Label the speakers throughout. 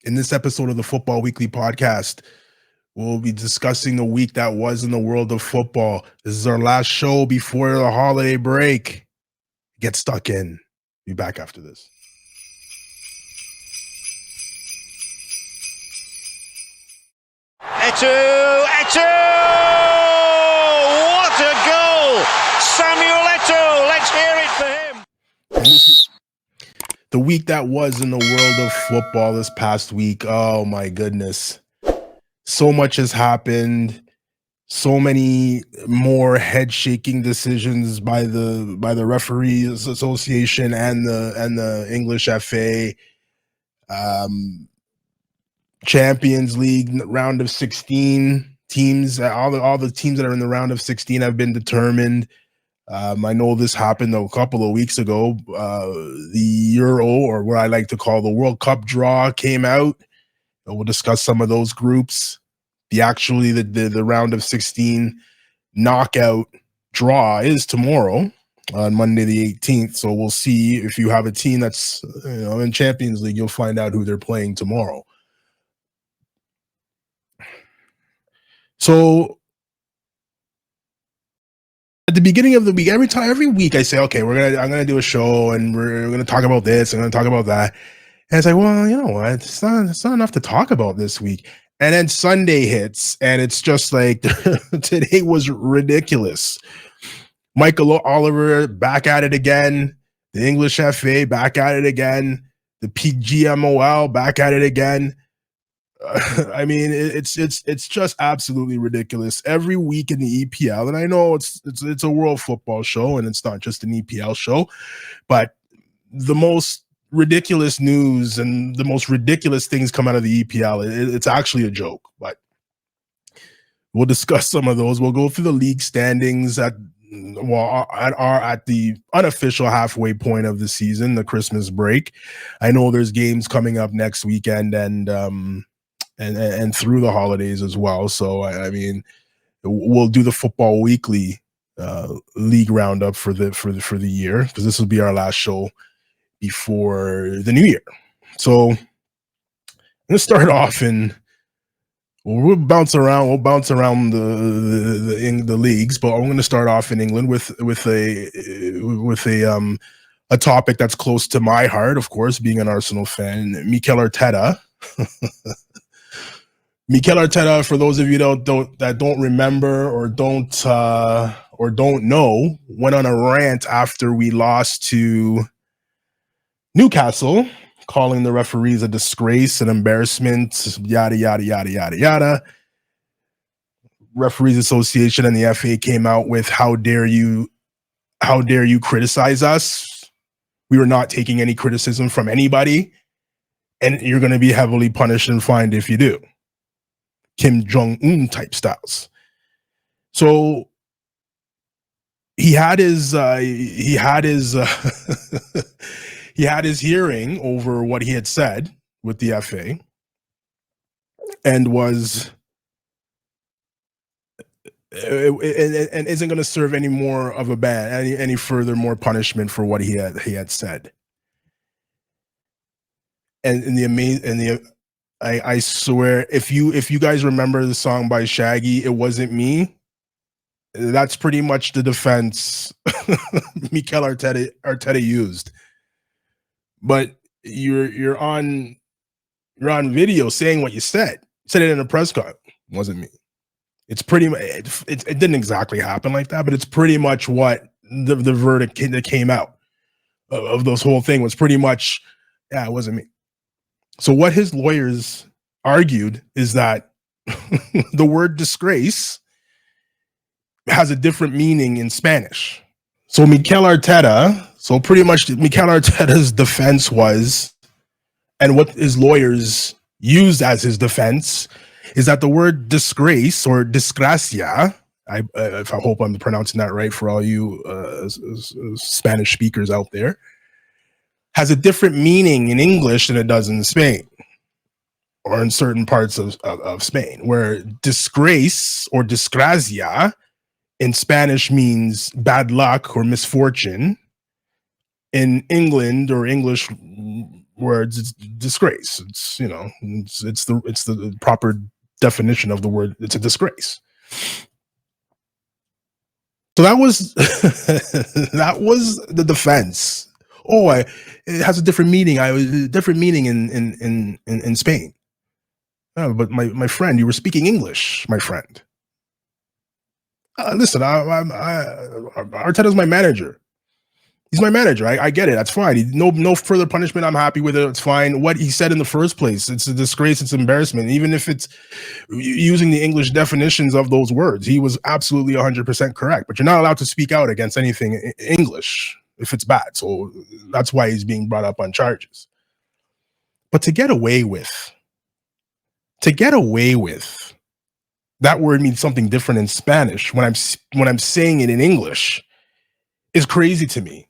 Speaker 1: In this episode of the Futbol Weekly Podcast, we'll be discussing the week that was in the world of football. This is our last show before the holiday break. Get stuck in. Be back after this.
Speaker 2: Eto'o! What a goal! Samuel Eto'o! Let's hear it for him.
Speaker 1: And this is the week that was in the world of football this past week. Oh my goodness. So much has happened. So many more head-shaking decisions by the referees association and the English FA. Champions League round of 16 teams. All the teams that are in the round of 16 have been determined. I know this happened a couple of weeks ago. The Euro, or what I like to call the World Cup draw, came out. We'll discuss some of those groups. The round of 16 knockout draw is tomorrow on Monday the 18th. So we'll see if you have a team that's in Champions League. You'll find out who they're playing tomorrow. So at the beginning of the week, every week I say, okay, I'm gonna do a show and we're gonna talk about this, I'm gonna talk about that. And it's like, well, you know what? It's not enough to talk about this week. And then Sunday hits, and it's just like today was ridiculous. Michael Oliver back at it again. The English FA back at it again. The PGMOL back at it again. I mean, it's just absolutely ridiculous. Every week in the EPL, and I know it's a world football show, and it's not just an EPL show, but the most ridiculous news and the most ridiculous things come out of the EPL. It's actually a joke, but we'll discuss some of those. We'll go through the league standings at the unofficial halfway point of the season, the Christmas break. I know there's games coming up next weekend and through the holidays as well. So I mean, we'll do the Futbol Weekly league roundup for the year, because this will be our last show before the new year. So I'm gonna start off we'll bounce around the leagues, but I'm gonna start off in England with a topic that's close to my heart, of course, being an Arsenal fan. Mikel Arteta. Mikel Arteta, for those of you that don't remember or don't know, went on a rant after we lost to Newcastle, calling the referees a disgrace, an embarrassment, yada, yada, yada, yada, yada. Referees Association and the FA came out with, how dare you criticize us? We were not taking any criticism from anybody, and you're going to be heavily punished and fined if you do. Kim Jong-un type styles. So he had his he had his hearing over what he had said with the FA, and isn't going to serve any more of a ban, any further more punishment for what he had said. I swear, if you guys remember the song by Shaggy, "It Wasn't Me," that's pretty much the defense Mikel Arteta used. But you're on video saying what you said. You said it in a press conference. It wasn't me. It's pretty much it didn't exactly happen like that, but it's pretty much what the verdict that came out of this whole thing was pretty much, yeah, it wasn't me. So what his lawyers argued is that the word disgrace has a different meaning in Spanish. So Mikel Arteta's defense was, and what his lawyers used as his defense, is that the word disgrace, or disgracia, I hope I'm pronouncing that right for all you Spanish speakers out there, has a different meaning in English than it does in Spain, or in certain parts of Spain, where disgrace or disgracia in Spanish means bad luck or misfortune. In England or English words, it's disgrace. It's, you know, it's the proper definition of the word. It's a disgrace. So that was that was the defense. Oh, it has a different meaning. Different meaning in Spain. Oh, but my friend, you were speaking English, my friend. Listen, Arteta's my manager. He's my manager. I get it. That's fine. No further punishment. I'm happy with it. It's fine. What he said in the first place, it's a disgrace. It's embarrassment. Even if it's using the English definitions of those words, he was absolutely 100% correct. But you're not allowed to speak out against anything English if it's bad. So that's why he's being brought up on charges. But to get away with that word means something different in Spanish when I'm saying it in English is crazy to me.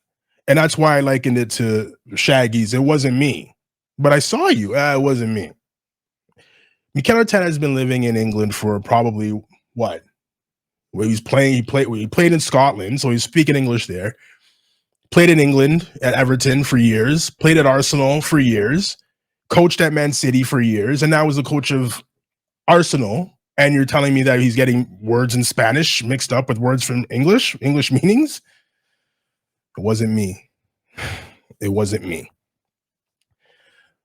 Speaker 1: And that's why I likened it to Shaggy's. It wasn't me. But I saw you. It wasn't me. Mikel Arteta has been living in England for probably what? Where he played in Scotland, so he's speaking English there. Played in England at Everton for years, played at Arsenal for years, coached at Man City for years, and now is the coach of Arsenal. And you're telling me that he's getting words in Spanish mixed up with words from English meanings? It wasn't me. It wasn't me.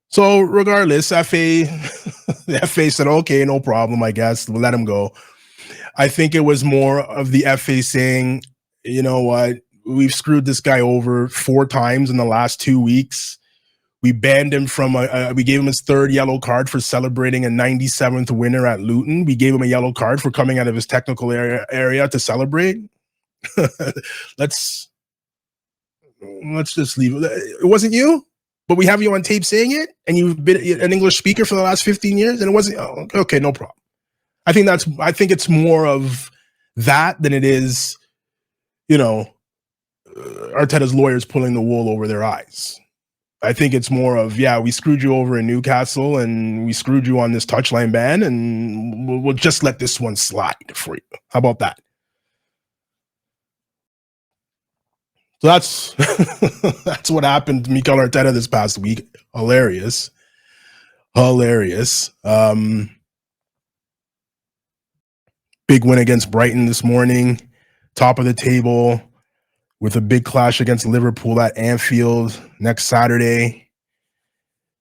Speaker 1: So regardless, the FA said, okay, no problem, I guess. We'll let him go. I think it was more of the FA saying, you know what? We've screwed this guy over 4 times in the last 2 weeks. We banned him from we gave him his 3rd yellow card for celebrating a 97th winner at Luton. We gave him a yellow card for coming out of his technical area to celebrate. Let's just leave it. It wasn't you, but we have you on tape saying it, and you've been an English speaker for the last 15 years, and it wasn't. Oh, okay, no problem. I think it's more of that than it is, you know, Arteta's lawyers pulling the wool over their eyes. I think it's more of, yeah, we screwed you over in Newcastle, and we screwed you on this touchline ban, and we'll just let this one slide for you. How about that? So that's what happened to Mikel Arteta this past week. Hilarious. Big win against Brighton this morning. Top of the table with a big clash against Liverpool at Anfield next Saturday.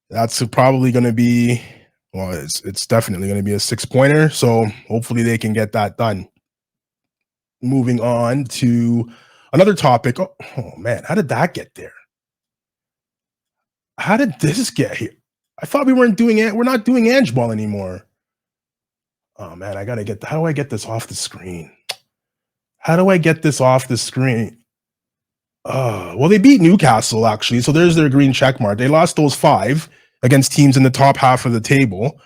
Speaker 1: That's probably going to be, well, it's definitely going to be a 6-pointer. So hopefully they can get that done. Moving on to another topic. Oh man, how did that get there? How did this get here? I thought we're not doing Ange Ball anymore. Oh man, how do I get this off the screen? Well, they beat Newcastle actually, so there's their green check mark. They lost those 5 against teams in the top half of the table.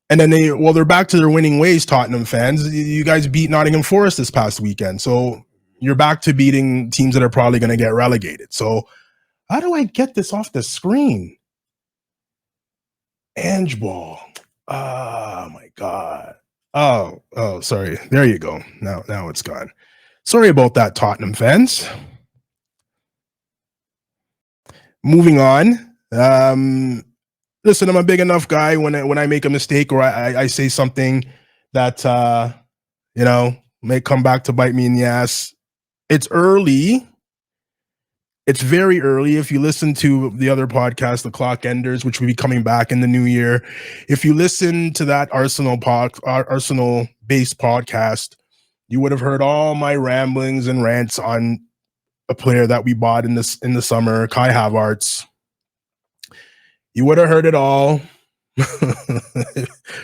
Speaker 1: And then they're back to their winning ways, Tottenham fans. You guys beat Nottingham Forest this past weekend. So you're back to beating teams that are probably going to get relegated. So how do I get this off the screen? Ange Ball. Oh my God. Oh, sorry. There you go. Now it's gone. Sorry about that, Tottenham fans. Moving on. Listen, I'm a big enough guy when I make a mistake or I say something that may come back to bite me in the ass. It's early. It's very early. If you listen to the other podcast, The Clock Enders, which will be coming back in the new year, if you listen to that Arsenal-based podcast, you would have heard all my ramblings and rants on a player that we bought in the summer, Kai Havertz. You would have heard it all.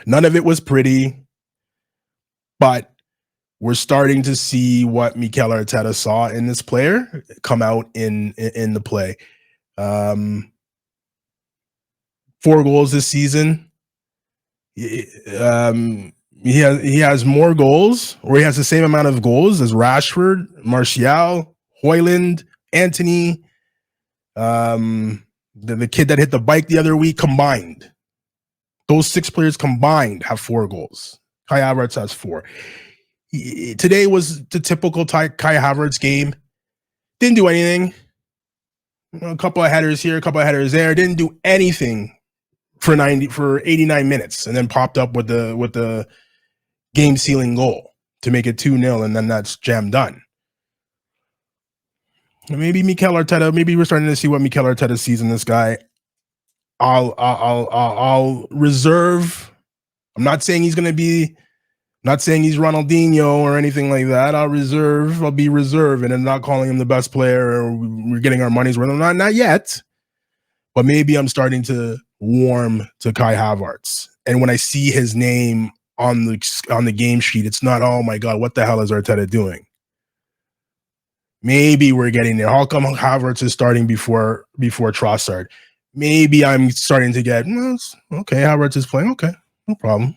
Speaker 1: None of it was pretty, but we're starting to see what Mikel Arteta saw in this player come out in the play. 4 goals this season. He has more goals, or he has the same amount of goals as Rashford, Martial, Højlund, Antony, the kid that hit the bike the other week combined. Those 6 players combined have 4 goals. Kai Havertz has 4. Today was the typical Kai Havertz game. Didn't do anything. A couple of headers here, a couple of headers there. Didn't do anything for 89 minutes, and then popped up with the game sealing goal to make it 2-0, and then that's jam done. Maybe Mikel Arteta. Maybe we're starting to see what Mikel Arteta sees in this guy. I'll reserve. I'm not saying he's going to be. Not saying he's Ronaldinho or anything like that. I'll be reserved, and I'm not calling him the best player or we're getting our money's worth. Not yet. But maybe I'm starting to warm to Kai Havertz. And when I see his name on the game sheet, it's not, oh my God, what the hell is Arteta doing? Maybe we're getting there. How come Havertz is starting before Trossard? Maybe I'm starting to get, okay, Havertz is playing. Okay, no problem.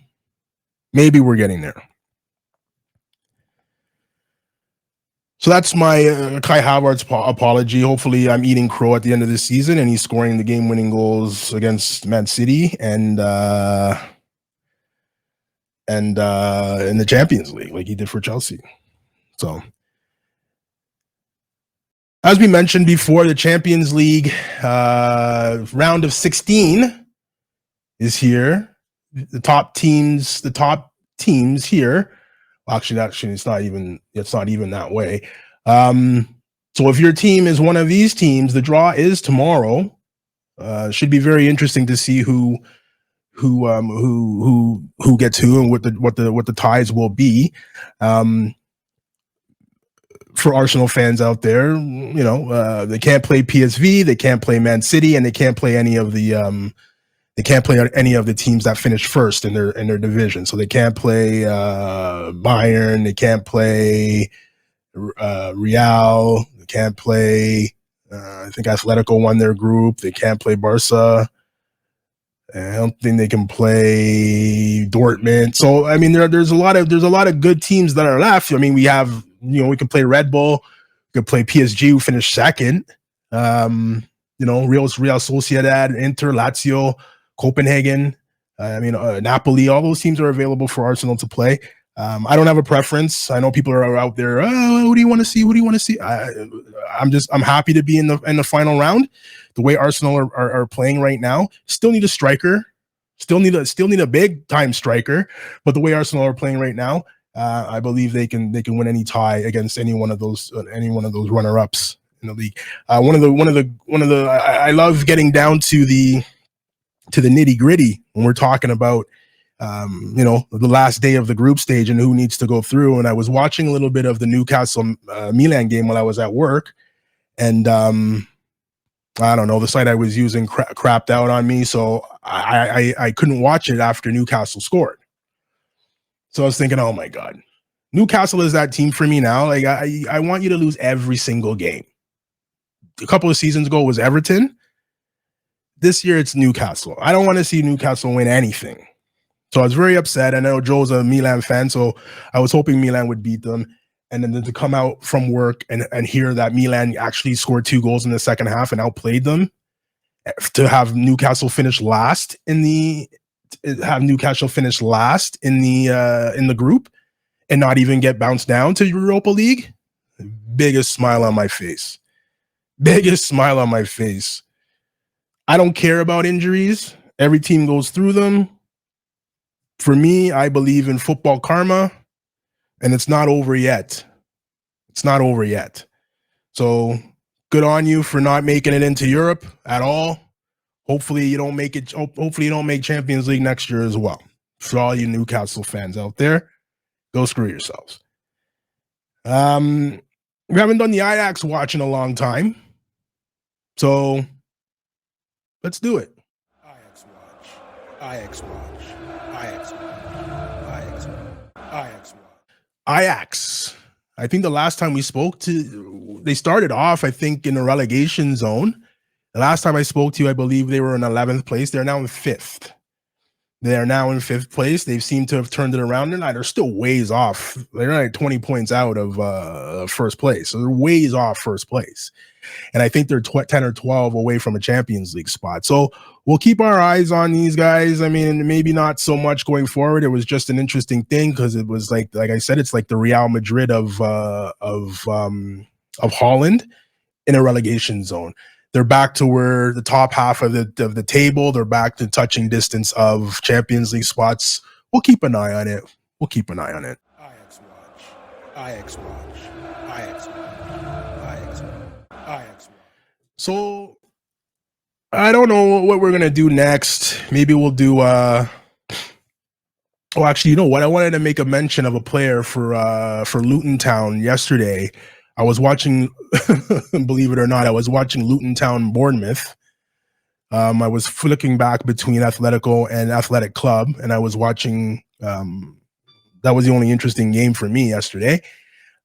Speaker 1: Maybe we're getting there. So that's my Kai Havertz apology. Hopefully I'm eating crow at the end of the season and he's scoring the game-winning goals against Man City and in the Champions League like he did for Chelsea. So as we mentioned before, the Champions League round of 16 is here. The top teams here. Well, actually, it's not even that way. So if your team is one of these teams, the draw is tomorrow. Should be very interesting to see who gets who and what the ties will be. For Arsenal fans out there, they can't play PSV, they can't play Man City, and they can't play any of the teams that finished first in their division. So they can't play Bayern, they can't play Real, they can't play. I think Atletico won their group. They can't play Barca. I don't think they can play Dortmund. So I mean, there's a lot of good teams that are left. I mean, we have we can play Red Bull, we can play PSG, who finished second. Real Sociedad, Inter, Lazio, Copenhagen. Napoli. All those teams are available for Arsenal to play. I don't have a preference. I know people are out there. Oh, who do you want to see? Who do you want to see? I'm happy to be in the final round. The way Arsenal are playing right now, still need a striker. Still need a big time striker. But the way Arsenal are playing right now, I believe they can win any tie against any one of those runner ups in the league. I love getting down to the nitty gritty when we're talking about the last day of the group stage and who needs to go through. And I was watching a little bit of the Newcastle Milan game while I was at work, and I don't know, the site I was using crapped out on me, so I couldn't watch it after Newcastle scored. So I was thinking, oh my God, Newcastle is that team for me now. Like I want you to lose every single game. A couple of seasons ago it was Everton. This year it's Newcastle. I don't want to see Newcastle win anything. So I was very upset. I know Joe's a Milan fan, so I was hoping Milan would beat them. And then to come out from work and hear that Milan actually scored 2 goals in the second half and outplayed them, to have Newcastle finish last in the group and not even get bounced down to Europa League, biggest smile on my face. Biggest smile on my face. I don't care about injuries. Every team goes through them. For me, I believe in football karma, and it's not over yet. It's not over yet. So good on you for not making it into Europe at all. Hopefully you don't make it. Hopefully you don't make Champions League next year as well. For all you Newcastle fans out there, go screw yourselves. We haven't done the Ajax watch in a long time, so let's do it. Ajax watch. Ajax watch. Ajax watch. Ajax watch. Ajax watch. Ajax. I think the last time we spoke they started off, I think, in a relegation zone. The last time I spoke to you, I believe they were in 11th place. They're now in 5th. They are now in 5th place. They seem to have turned it around. They're still ways off. They're like 20 points out of first place. So they're ways off first place. And I think they're 10 or 12 away from a Champions League spot. So we'll keep our eyes on these guys. I mean, maybe not so much going forward. It was just an interesting thing because it was like I said, it's like the Real Madrid of Holland in a relegation zone. they're back to where the top half of the table. They're back to touching distance of Champions League spots. We'll keep an eye on it. Ajax watch. Ajax watch. Ajax watch. Ajax watch. Ajax watch. So I don't know what we're gonna do next. Maybe we'll do. Oh, actually, you know what? I wanted to make a mention of a player for Luton Town yesterday. I was watching, believe it or not, I was watching Luton Town Bournemouth. I was flicking back between Atletico and Athletic Club, and I was watching. That was the only interesting game for me yesterday.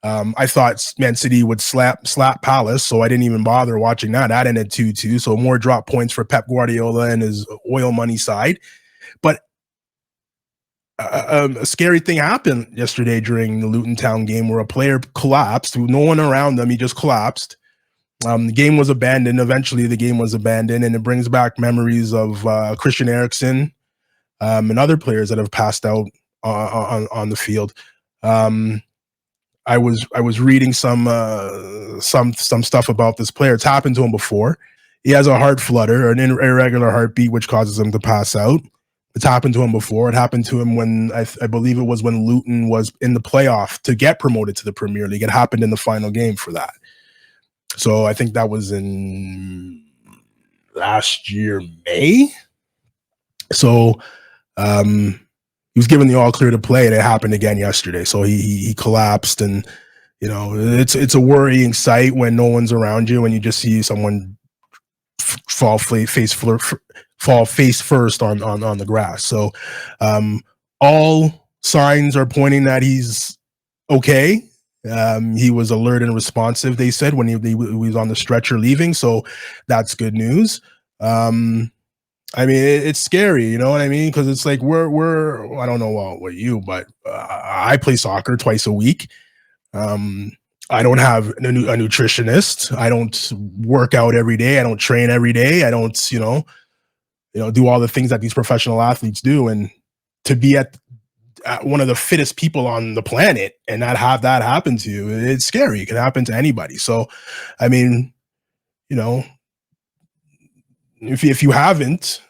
Speaker 1: I thought Man City would slap Palace, so I didn't even bother watching that. That ended 2-2, so more drop points for Pep Guardiola and his oil money side. But a scary thing happened yesterday during the Luton Town game where a player collapsed. No one around them. He just collapsed. The game was abandoned. Eventually, the game was abandoned, and it brings back memories of Christian Eriksen and other players that have passed out on the field. I was reading some stuff about this player. It's happened to him before. He has a heart flutter, an irregular heartbeat, which causes him to pass out. It's happened to him before. It happened to him when I believe it was when Luton was in the playoff to get promoted to the Premier League. It happened in the final game for that. So I think that was in last year, May. So he was given the all clear to play, and it happened again yesterday. So he collapsed, and you know it's a worrying sight when no one's around you and you just see someone fall face first on the grass. So all signs are pointing that he's okay. He was alert and responsive, they said, when he was on the stretcher leaving. So that's good news. I mean, it's scary, you know what I mean? Because it's like we're I don't know what you, but I play soccer twice a week. I don't have a nutritionist. I don't work out every day. I don't train every day. I don't, do all the things that these professional athletes do. And to be at one of the fittest people on the planet and not have that happen to you, it's scary. It can happen to anybody. So, I mean, if you haven't,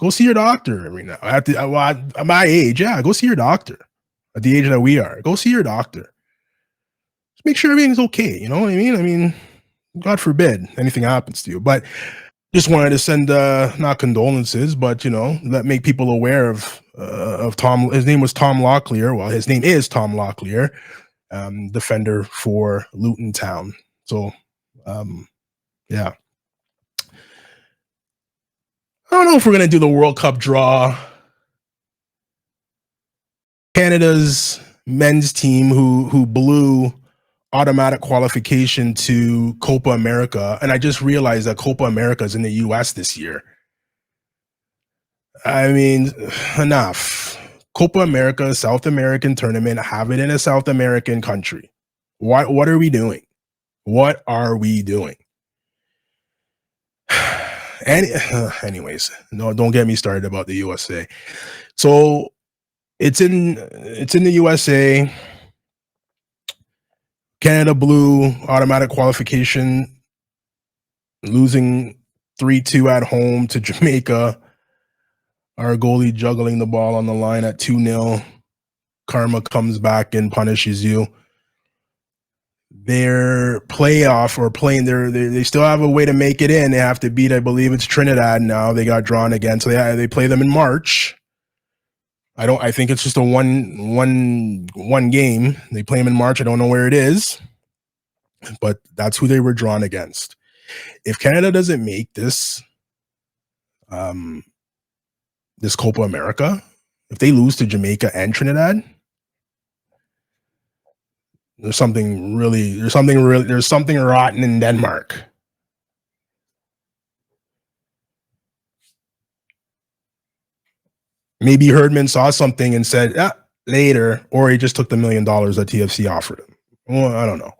Speaker 1: go see your doctor every now. At my age, go see your doctor. At the age that we are, go see your doctor. Just make sure everything's okay. You know what I mean? I mean, God forbid anything happens to you. But just wanted to send not condolences, but make people aware of Tom. His name was Tom Locklear. Well, his name is Tom Locklear, defender for Luton Town. So, yeah. I don't know if we're going to do the World Cup draw. Canada's men's team who blew automatic qualification to Copa America. And I just realized that Copa America is in the US this year. I mean, enough. Copa America, South American tournament, have it in a South American country. What are we doing? What are we doing? Anyways, no, don't get me started about the USA. So it's in the USA. Canada blew automatic qualification, losing 3-2 at home to Jamaica. Our goalie juggling the ball on the line at 2-0. Karma comes back and punishes you. Their playoff or playing they still have a way to make it in. They have to beat, I believe it's Trinidad now. They got drawn again, so they play them in March. I think it's just a one game. They play them in March. I don't know where it is, but that's who they were drawn against. If Canada doesn't make this Copa America, if they lose to Jamaica and Trinidad, there's something rotten in Denmark. Maybe Herdman saw something and said, later, or he just took the $1 million that TFC offered him. Well, I don't know.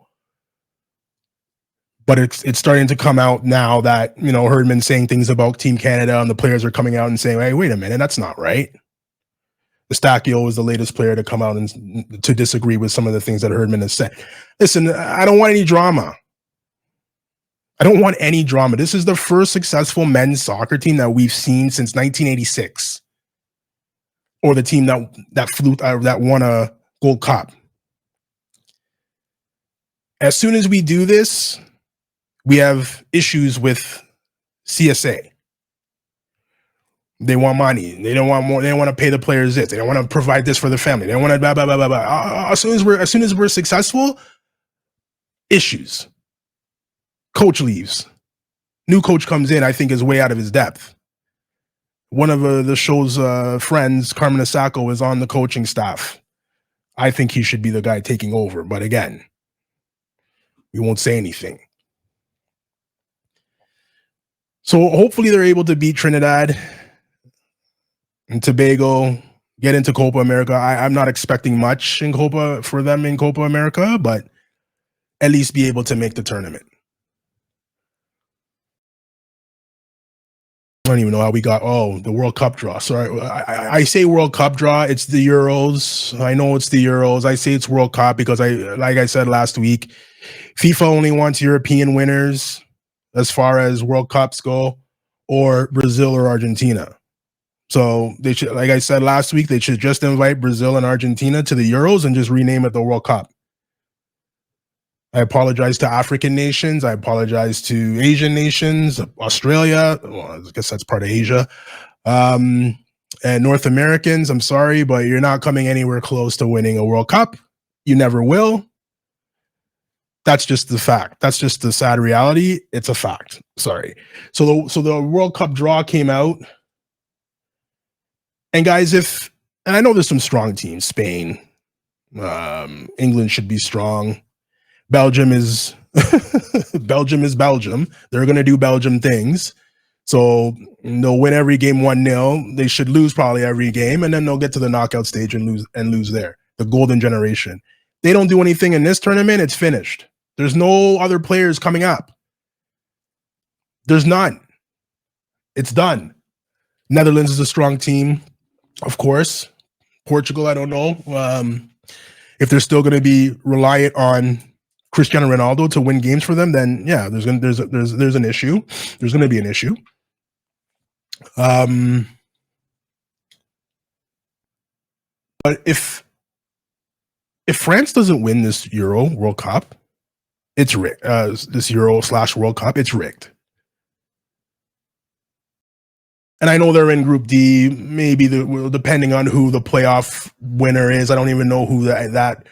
Speaker 1: But it's starting to come out now that, Herdman's saying things about Team Canada and the players are coming out and saying, hey, wait a minute, that's not right. Eustáquio was the latest player to come out and to disagree with some of the things that Herdman has said. Listen, I don't want any drama. I don't want any drama. This is the first successful men's soccer team that we've seen since 1986, or the team that won a Gold Cup. As soon as we do this, we have issues with CSA. They want money. They don't want more. They don't want to pay the players this. They don't want to provide this for the family. They don't want to blah blah blah blah blah. As soon as we're successful, issues. Coach leaves. New coach comes in. I think is way out of his depth. One of the show's friends, Carmen Asako, is on the coaching staff. I think he should be the guy taking over. But again, we won't say anything. So hopefully they're able to beat Trinidad and Tobago, get into Copa America. I'm not expecting much in for them in Copa America, but at least be able to make the tournament. I don't even know how we got the World Cup draw. So I say World Cup draw. It's the Euros. I know it's the Euros. I say it's World Cup because like I said last week, FIFA only wants European winners as far as World Cups go, or Brazil or Argentina. So they should, like I said last week, they should just invite Brazil and Argentina to the Euros and just rename it the World Cup. I apologize to African nations. I apologize to Asian nations, Australia. Well, I guess that's part of Asia. And North Americans, I'm sorry, but you're not coming anywhere close to winning a World Cup. You never will. That's just the fact. That's just the sad reality. It's a fact. Sorry. So the World Cup draw came out. And guys, and I know there's some strong teams, Spain, England should be strong. Belgium is Belgium. They're going to do Belgium things. So they'll win every game 1-0. They should lose probably every game, and then they'll get to the knockout stage and lose there. The golden generation. They don't do anything in this tournament, it's finished. There's no other players coming up. There's none. It's done. Netherlands is a strong team. Of course, Portugal, I don't know if they're still going to be reliant on Cristiano Ronaldo to win games for them. Then yeah, there's an issue. There's going to be an issue. But if France doesn't win this Euro World Cup, it's rigged. This Euro/World Cup, it's rigged. And I know they're in Group D, maybe depending on who the playoff winner is. I don't even know who that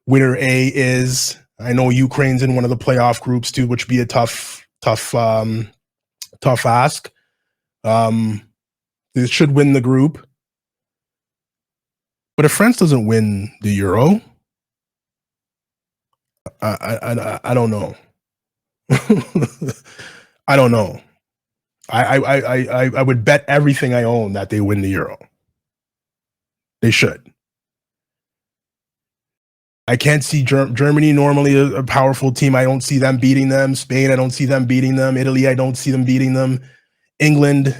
Speaker 1: winner A is. I know Ukraine's in one of the playoff groups too, which would be a tough ask. They should win the group. But if France doesn't win the Euro, I don't know. I don't know. I would bet everything I own that they win the Euro. They should. I can't see Germany, normally a powerful team. I don't see them beating them. Spain, I don't see them beating them. Italy, I don't see them beating them. England,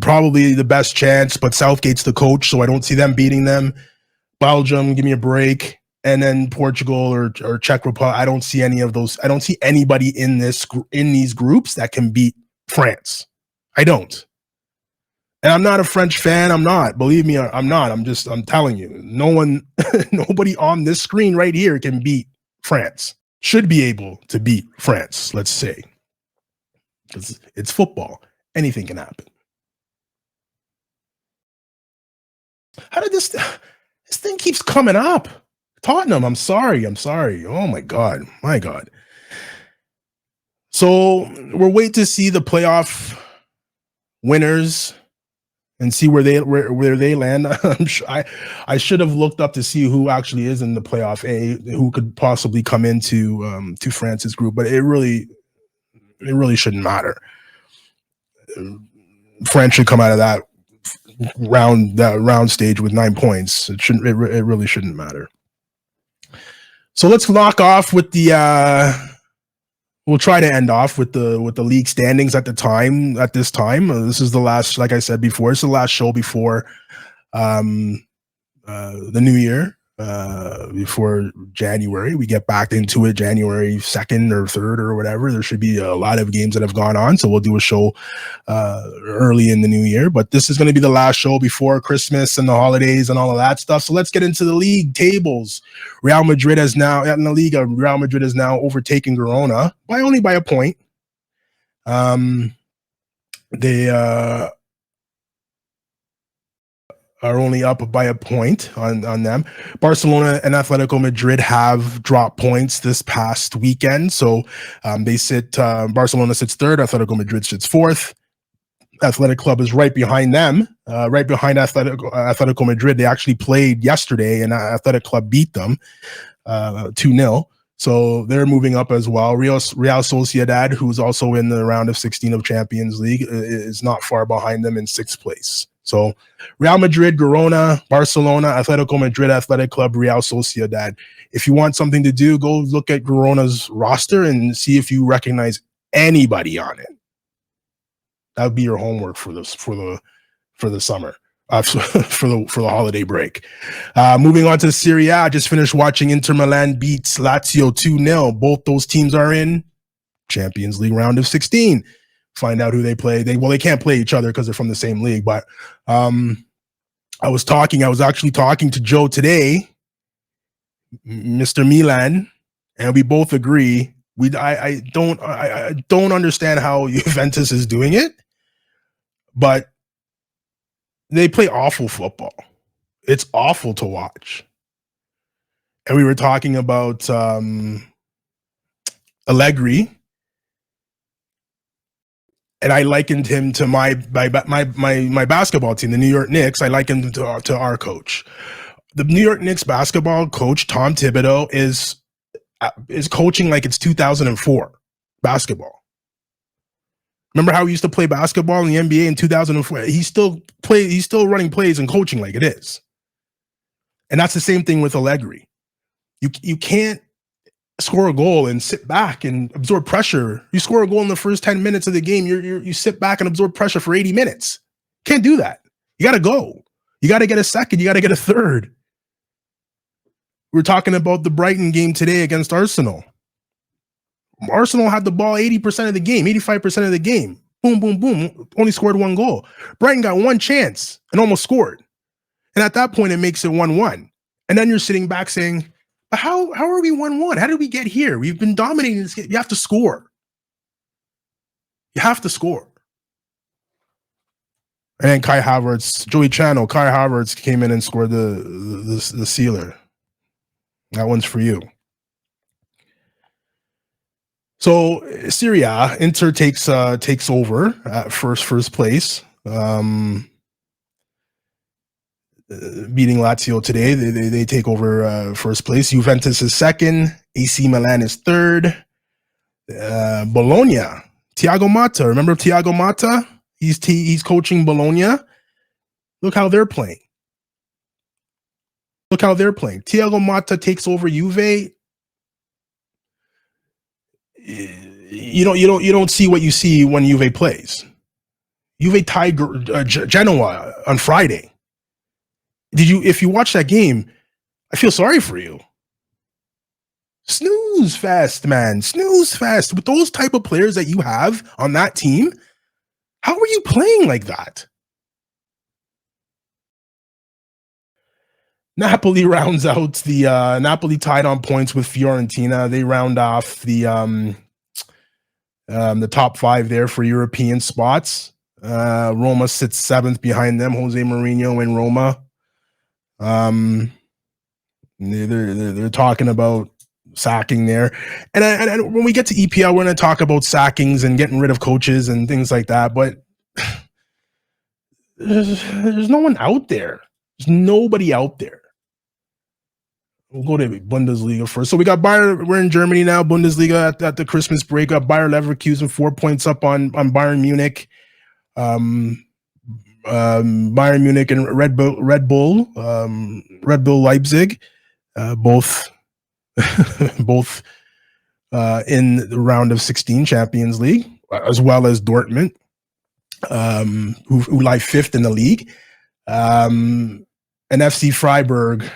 Speaker 1: probably the best chance, but Southgate's the coach, so I don't see them beating them. Belgium, give me a break. And then Portugal or Czech Republic, I don't see any of those. I don't see anybody in these groups that can beat France. I don't. And I'm not a French fan. I'm not. Believe me, I'm not. I'm telling you. Nobody on this screen right here can beat France. Should be able to beat France, let's say. Because it's football. Anything can happen. How did this thing keeps coming up? Tottenham, I'm sorry. Oh my God. So we'll wait to see the playoff winners and see where they land. I'm sure I should have looked up to see who actually is in the playoff A, who could possibly come into to France's group, but it really shouldn't matter. France should come out of that round stage with 9 points. It really shouldn't matter. So let's knock off with the we'll try to end off with the league standings at this time. This is the last, like I said before, it's the last show before the new year. before January. We get back into it January 2nd or 3rd or whatever. There should be a lot of games that have gone on, so we'll do a show early in the new year. But this is going to be the last show before Christmas and the holidays and all of that stuff. So let's get into the league tables. Real Madrid is now in the Liga. Real Madrid is now overtaking Girona only by a point. They are only up by a point on them. Barcelona and Atletico Madrid have dropped points this past weekend. So they sit, Barcelona sits 3rd, Atletico Madrid sits 4th. Athletic Club is right behind them, right behind Atletico Madrid. They actually played yesterday and Athletic Club beat them 2-0. So they're moving up as well. Real Sociedad, who's also in the round of 16 of Champions League, is not far behind them in 6th place. So Real Madrid, Girona, Barcelona, Atletico Madrid, Athletic Club, Real Sociedad. If you want something to do, go look at Girona's roster and see if you recognize anybody on it. That would be your homework for the summer, for the holiday break. Moving on to Serie A, I just finished watching Inter Milan beats Lazio 2-0. Both those teams are in Champions League round of 16. Find out who they play. They can't play each other because they're from the same league. But I was actually talking to Joe today, Mr. Milan, and we both agree. I don't understand how Juventus is doing it, but they play awful football. It's awful to watch. And we were talking about Allegri. And I likened him to my basketball team, the New York Knicks. I likened him to our coach. The New York Knicks basketball coach, Tom Thibodeau, is coaching like it's 2004 basketball. Remember how he used to play basketball in the NBA in 2004? He's still running plays and coaching like it is. And that's the same thing with Allegri. You can't score a goal and sit back and absorb pressure. You score a goal in the first 10 minutes of the game, you sit back and absorb pressure for 80 minutes. Can't do that. You got to go. You got to get a second. You got to get a third. We're talking about the Brighton game today against Arsenal. Arsenal had the ball 80% of the game, 85% of the game. Boom, boom, boom. Only scored 1 goal. Brighton got 1 chance and almost scored. And at that point, it makes it 1-1. And then you're sitting back saying, How are we 1-1? How did we get here? We've been dominating this game. You have to score. You have to score. And then Kai Havertz came in and scored the sealer. That one's for you. So Serie A, Inter takes over at first place. Beating Lazio today. They take over first place. Juventus is 2nd. AC Milan is 3rd. Bologna. Thiago Motta. Remember Thiago Motta? He's coaching Bologna. Look how they're playing. Thiago Motta takes over Juve. You don't see what you see when Juve plays. Juve tied Genoa on Friday. If you watch that game, I feel sorry for you. Snooze fest, man. Snooze fest. With those type of players that you have on that team, how are you playing like that? Napoli rounds out the Napoli tied on points with Fiorentina. They round off the top 5 there for European spots. Roma sits 7th behind them. Jose Mourinho in Roma. They're talking about sacking there, and when we get to EPL, we're going to talk about sackings and getting rid of coaches and things like that. But there's no one out there. There's nobody out there. We'll go to Bundesliga first. So we got Bayern. We're in Germany now. Bundesliga at the Christmas break. Up Bayer Leverkusen 4 points up on Bayern Munich. Bayern Munich and Red Bull Leipzig, both in the round of 16 Champions League, as well as Dortmund, who lie 5th in the league. And and SC Freiburg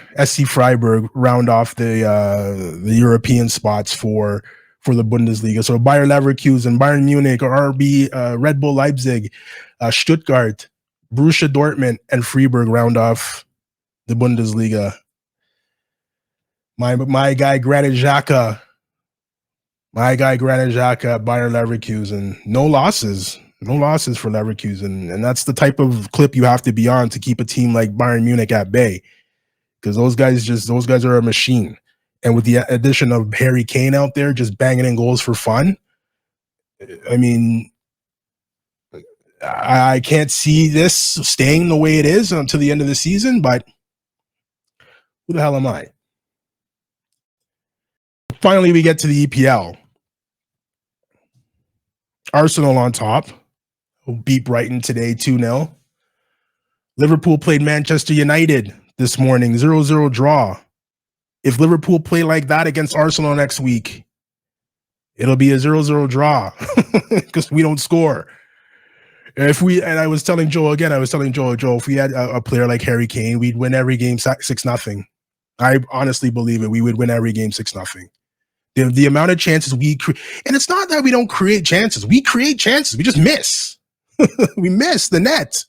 Speaker 1: round off the European spots for the Bundesliga. So Bayer Leverkusen, Bayern Munich, RB, Red Bull Leipzig, Stuttgart, Borussia Dortmund, and Freiburg round off the Bundesliga. My guy Granit Xhaka, Bayer Leverkusen, no losses for Leverkusen, and that's the type of clip you have to be on to keep a team like Bayern Munich at bay, because those guys are a machine. And with the addition of Harry Kane out there just banging in goals for fun, I mean, I can't see this staying the way it is until the end of the season, but who the hell am I? Finally, we get to the EPL. Arsenal on top, who beat Brighton today 2-0. Liverpool played Manchester United this morning, 0-0 draw. If Liverpool play like that against Arsenal next week, it'll be a 0-0 draw because we don't score. I was telling Joe, if we had a player like Harry Kane, we'd win every game 6-0. I honestly believe it. We would win every game 6-0. The amount of chances we create, and it's not that we don't create chances. We create chances. We just miss. We miss the net.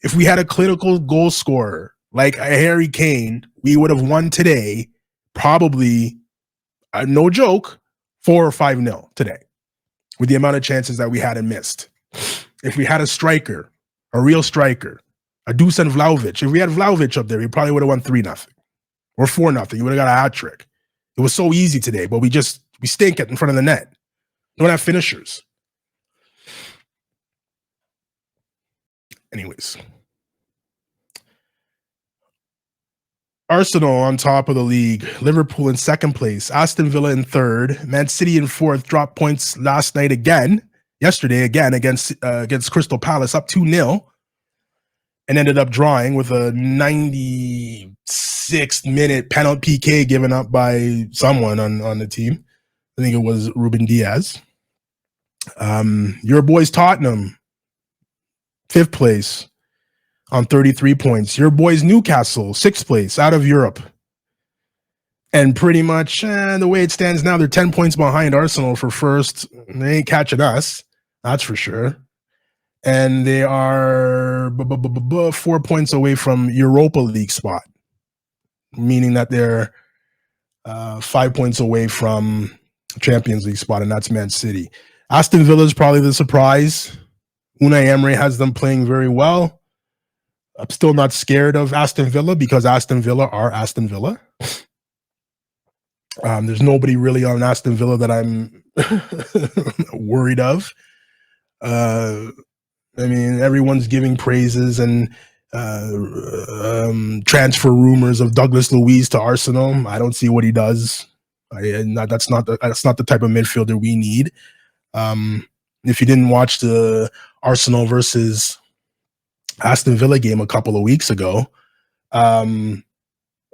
Speaker 1: If we had a clinical goal scorer like a Harry Kane, we would have won today, probably, no joke, 4 or 5-0 today, with the amount of chances that we had and missed. If we had a striker, a real striker, a Dusan Vlahovic, if we had Vlahovic up there, we probably would have won 3-0 or 4-0. You would have got a hat trick. It was so easy today, but we stink it in front of the net. We don't have finishers. Anyways. Arsenal on top of the league, Liverpool in second place, Aston Villa in third, Man City in fourth, dropped points yesterday again against Crystal Palace, up 2-0, and ended up drawing with a 96th minute penalty PK given up by someone on the team. I think it was Ruben Diaz. Your boys Tottenham, fifth place on 33 points. Your boys Newcastle, sixth place out of Europe. And pretty much the way it stands now, they're 10 points behind Arsenal for first. They ain't catching us, that's for sure. And they are 4 points away from Europa League spot, meaning that they're 5 points away from Champions League spot, and that's Man City. Aston Villa is probably the surprise. Unai Emery has them playing very well. I'm still not scared of Aston Villa because Aston Villa are Aston Villa. There's nobody really on Aston Villa that I'm worried of. I mean, everyone's giving praises and transfer rumors of Douglas Luiz to Arsenal. I don't see what he does. That's not the type of midfielder we need. If you didn't watch the Arsenal versus Aston Villa game a couple of weeks ago, I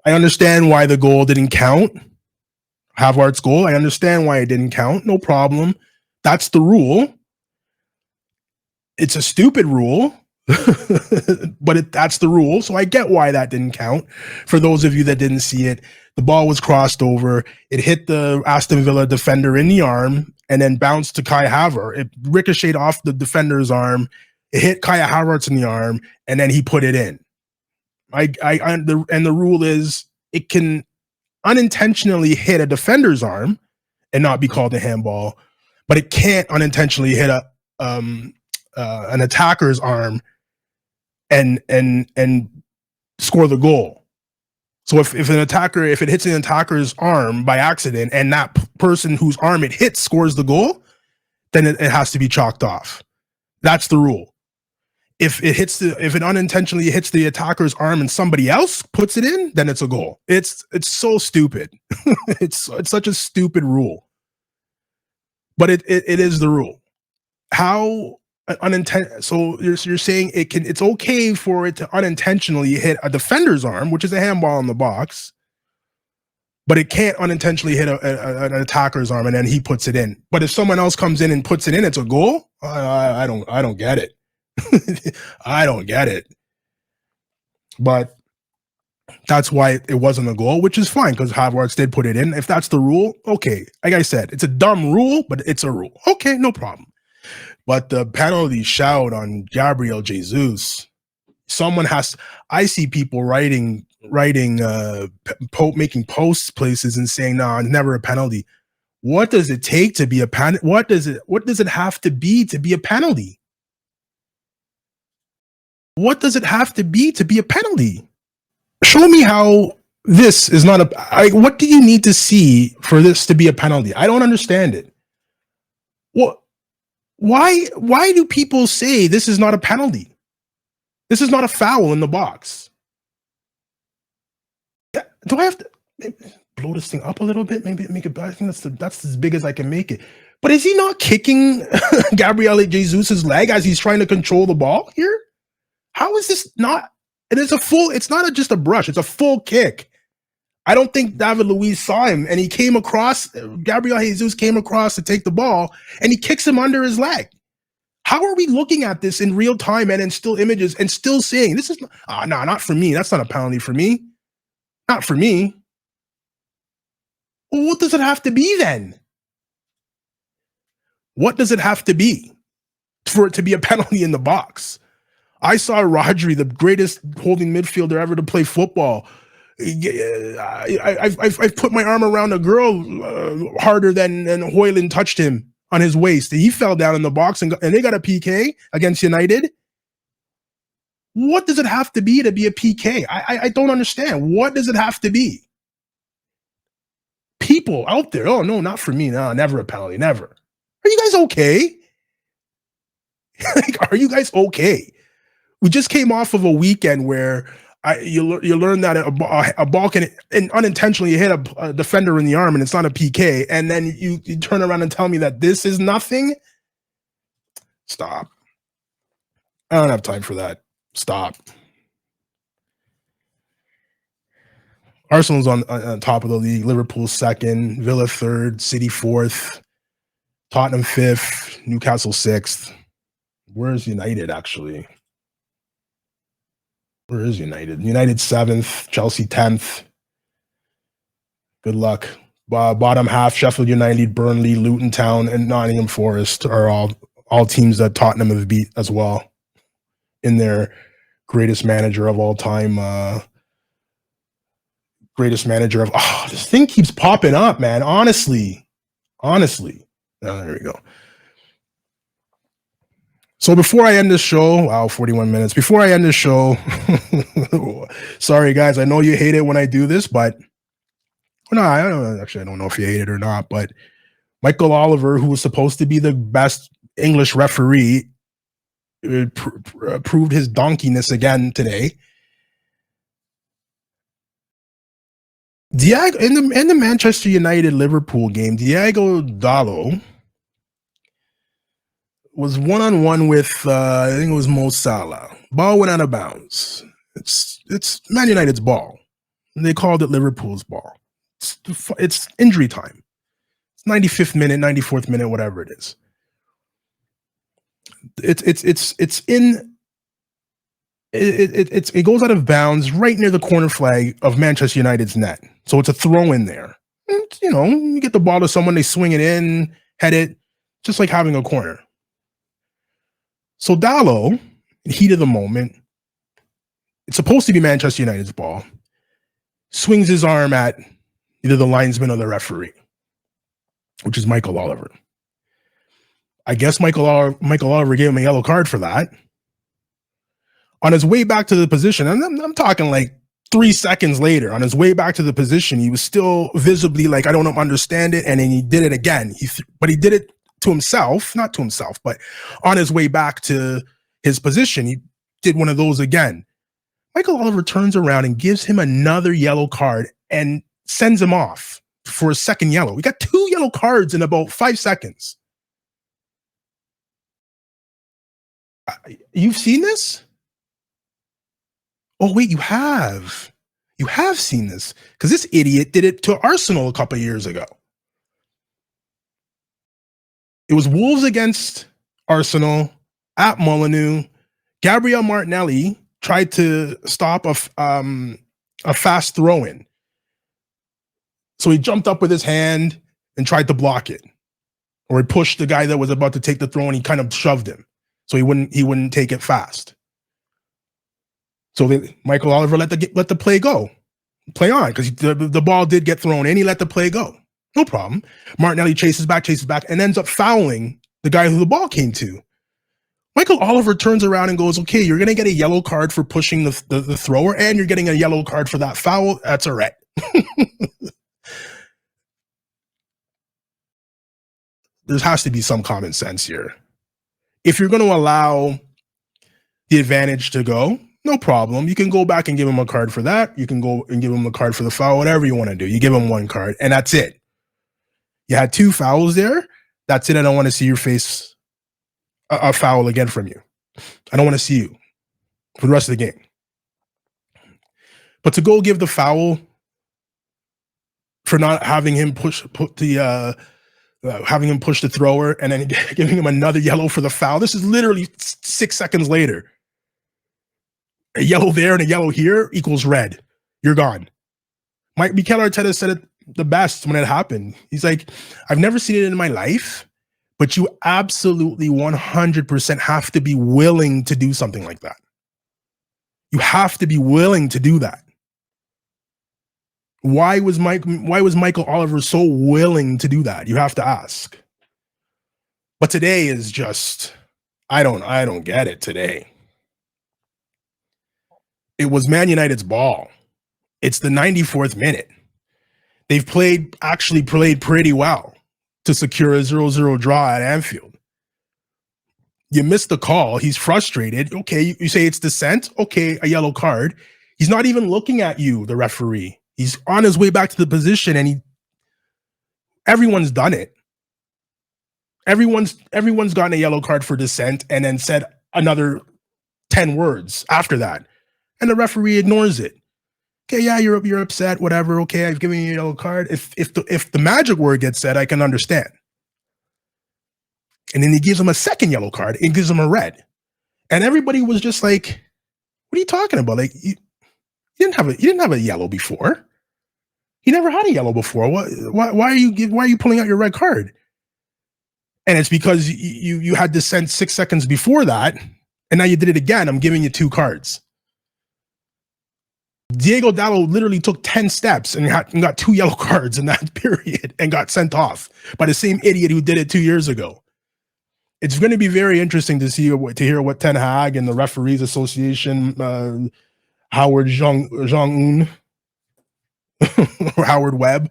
Speaker 1: understand why the goal didn't count. Havertz's goal, I understand why it didn't count. No problem. That's the rule. It's a stupid rule, but that's the rule. So I get why that didn't count. For those of you that didn't see it, the ball was crossed over. It hit the Aston Villa defender in the arm and then bounced to Kai Havertz. It ricocheted off the defender's arm. It hit Kai Havertz in the arm, and then he put it in. And the rule is it can unintentionally hit a defender's arm and not be called a handball, but it can't unintentionally hit an attacker's arm and score the goal. So if it hits an attacker's arm by accident and that person whose arm it hits scores the goal, then it has to be chalked off. That's the rule. If it unintentionally hits the attacker's arm and somebody else puts it in, then it's a goal. It's so stupid. It's such a stupid rule. But it is the rule. How so you're saying it's okay for it to unintentionally hit a defender's arm, which is a handball in the box, but it can't unintentionally hit an attacker's arm and then he puts it in. But if someone else comes in and puts it in, it's a goal? I don't get it. I don't get it. But that's why it wasn't a goal, which is fine because Havertz did put it in. If that's the rule, okay. Like I said, it's a dumb rule, but it's a rule. Okay, no problem. But the penalty shout on Gabriel Jesus, someone has. I see people writing, making posts places and saying, "No, it's never a penalty." What does it take to be a penalty? What does it have to be to be a penalty? What does it have to be to be a penalty? Show me how this is not a. What do you need to see for this to be a penalty? I don't understand it. What? Why do people say this is not a penalty? This is not a foul in the box. Do I have to blow this thing up a little bit? Maybe make it. I think that's as big as I can make it. But is he not kicking Gabriel Jesus' leg as he's trying to control the ball here? How is this not? It is a full. It's not just a brush. It's a full kick. I don't think David Luiz saw him, and he came across. Gabriel Jesus came across to take the ball, and he kicks him under his leg. How are we looking at this in real time and in still images and still saying this is not for me? That's not a penalty for me. Not for me. Well, what does it have to be then? What does it have to be for it to be a penalty in the box? I saw Rodri, the greatest holding midfielder ever to play football. I've put my arm around a girl harder than Hoyland touched him on his waist. He fell down in the box and they got a PK against United. What does it have to be a PK? I don't understand. What does it have to be? People out there, oh no, not for me. No, never a penalty, never. Are you guys okay? Like, are you guys okay? We just came off of a weekend where you learn that a ball can unintentionally hit a defender in the arm and it's not a PK, and then you turn around and tell me that this is nothing? Stop. I don't have time for that. Stop. Arsenal's on top of the league. Liverpool second, Villa third, City fourth, Tottenham fifth, Newcastle sixth. Where's United actually? Where is United? United 7th, Chelsea 10th. Good luck. Bottom half, Sheffield United, Burnley, Luton Town, and Nottingham Forest are all teams that Tottenham have beat as well in their greatest manager of all time. This thing keeps popping up, man. Honestly. Oh, there we go. So before I end this show, 41 minutes. Before I end this show, sorry guys, I know you hate it when I do this, but I don't know if you hate it or not, but Michael Oliver, who was supposed to be the best English referee, proved his donkeyness again today. Diego in the Manchester United Liverpool game, Diego Dalot was one-on-one with I think it was Mo Salah. Ball went out of bounds. It's Man United's ball. And they called it Liverpool's ball. It's injury time. It's 95th minute, 94th minute, whatever it is. It goes out of bounds right near the corner flag of Manchester United's net. So it's a throw in there. You get the ball to someone, they swing it in, head it, just like having a corner. So Dalot, in the heat of the moment, it's supposed to be Manchester United's ball, swings his arm at either the linesman or the referee, which is Michael Oliver. I guess Michael Oliver gave him a yellow card for that. On his way back to the position, and I'm talking like 3 seconds later, on his way back to the position, he was still visibly like, I don't understand it, and then he did it again. But he did it to himself, not to himself, but on his way back to his position, he did one of those again. Michael Oliver turns around and gives him another yellow card and sends him off for a second yellow. We got 2 yellow cards in about 5 seconds. You've seen this? Oh, wait, you have. You have seen this because this idiot did it to Arsenal a couple of years ago. It was Wolves against Arsenal at Molineux. Gabriel Martinelli tried to stop a fast throw-in. So he jumped up with his hand and tried to block it. Or he pushed the guy that was about to take the throw and he kind of shoved him. So he wouldn't take it fast. So Michael Oliver let the play go. Play on, because the ball did get thrown in. He let the play go. No problem. Martinelli chases back, and ends up fouling the guy who the ball came to. Michael Oliver turns around and goes, okay, you're going to get a yellow card for pushing the thrower, and you're getting a yellow card for that foul. That's a red. There has to be some common sense here. If you're going to allow the advantage to go, no problem. You can go back and give him a card for that. You can go and give him a card for the foul, whatever you want to do. You give him one card, and that's it. You had 2 fouls there. That's it. I don't want to see your face a foul again from you. I don't want to see you for the rest of the game. But to go give the foul for not having him push the thrower and then giving him another yellow for the foul. This is literally 6 seconds later. A yellow there and a yellow here equals red. You're gone. Mikel Arteta said it the best when it happened. He's like, I've never seen it in my life, but you absolutely 100% have to be willing to do something like that. You have to be willing to do that. Why was Michael Oliver so willing to do that? You have to ask. But today is just, I don't get it today. It was Man United's ball. It's the 94th minute. They've played pretty well to secure a 0-0 draw at Anfield. You missed the call. He's frustrated. Okay, you say it's dissent. Okay, a yellow card. He's not even looking at you, the referee. He's on his way back to the position, and everyone's done it. Everyone's gotten a yellow card for dissent and then said another 10 words after that. And the referee ignores it. Okay, yeah, you're upset, whatever. Okay, I've given you a yellow card. If the magic word gets said, I can understand. And then he gives him a second yellow card and gives him a red. And everybody was just like, what are you talking about? Like, you didn't have a yellow before. He never had a yellow before. Why are you pulling out your red card? And it's because you had dissent 6 seconds before that, and now you did it again. I'm giving you 2 cards. Diego Dallo literally took 10 steps and got 2 yellow cards in that period and got sent off by the same idiot who did it 2 years ago. It's going to be very interesting to hear what Ten Hag and the Referees Association, Howard Jong-un, or Howard Webb,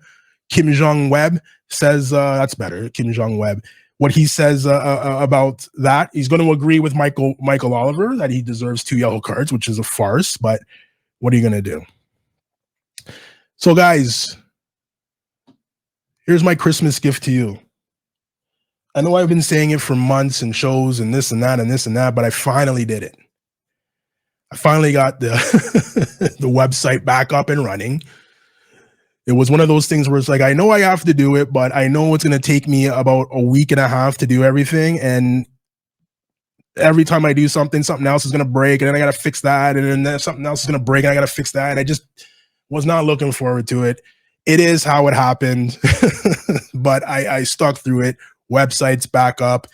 Speaker 1: Kim Jong-Webb says, that's better, Kim Jong-Webb, what he says about that. He's going to agree with Michael Oliver that he deserves 2 yellow cards, which is a farce, but what are you going to do? So, guys, here's my Christmas gift to you. I know I've been saying it for months and shows and this and that and this and that, but I finally did it. I finally got the the website back up and running. It was one of those things where it's like, I know I have to do it, but I know it's going to take me about a week and a half to do everything. And every time I do something else is going to break, and then I got to fix that. And then something else is going to break, and I got to fix that. And I just was not looking forward to it. It is how it happened, but I stuck through it. Website's back up.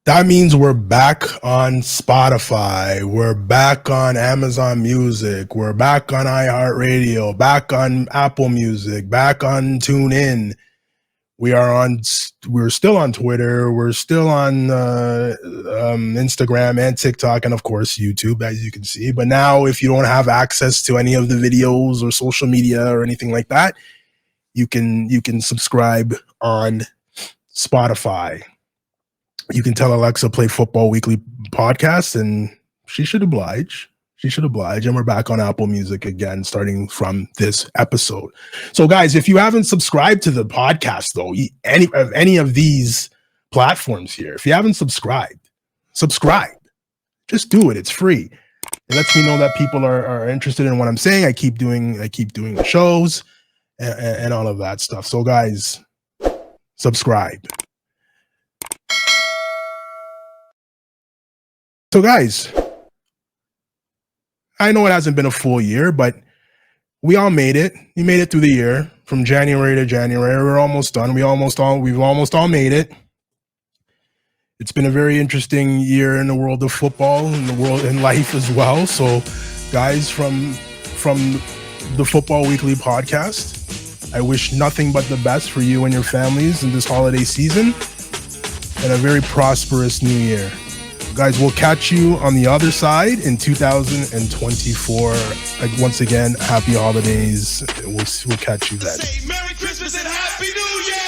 Speaker 1: That means we're back on Spotify. We're back on Amazon Music. We're back on iHeartRadio, back on Apple Music, back on TuneIn. We're still on Twitter. We're still on Instagram and TikTok, and of course YouTube, as you can see. But now, if you don't have access to any of the videos or social media or anything like that, you can subscribe on Spotify. You can tell Alexa play Futbol Weekly Podcast, and she should oblige. And we're back on Apple Music again, starting from this episode. So, guys, if you haven't subscribed to the podcast, though, any of these platforms here, if you haven't subscribe. Just do it. It's free. It lets me know that people are interested in what I'm saying. I keep doing the shows and all of that stuff. So, guys, subscribe. So, guys, I know it hasn't been a full year, but we all made it. We made it through the year from January to January. We're almost done. We've almost all made it. It's been a very interesting year in the world of football, in the world in life as well. So, guys, from the Futbol Weekly Podcast, I wish nothing but the best for you and your families in this holiday season, and a very prosperous new year. Guys, we'll catch you on the other side in 2024. Once again, happy holidays. We'll catch you then.
Speaker 3: Say Merry Christmas and Happy New Year!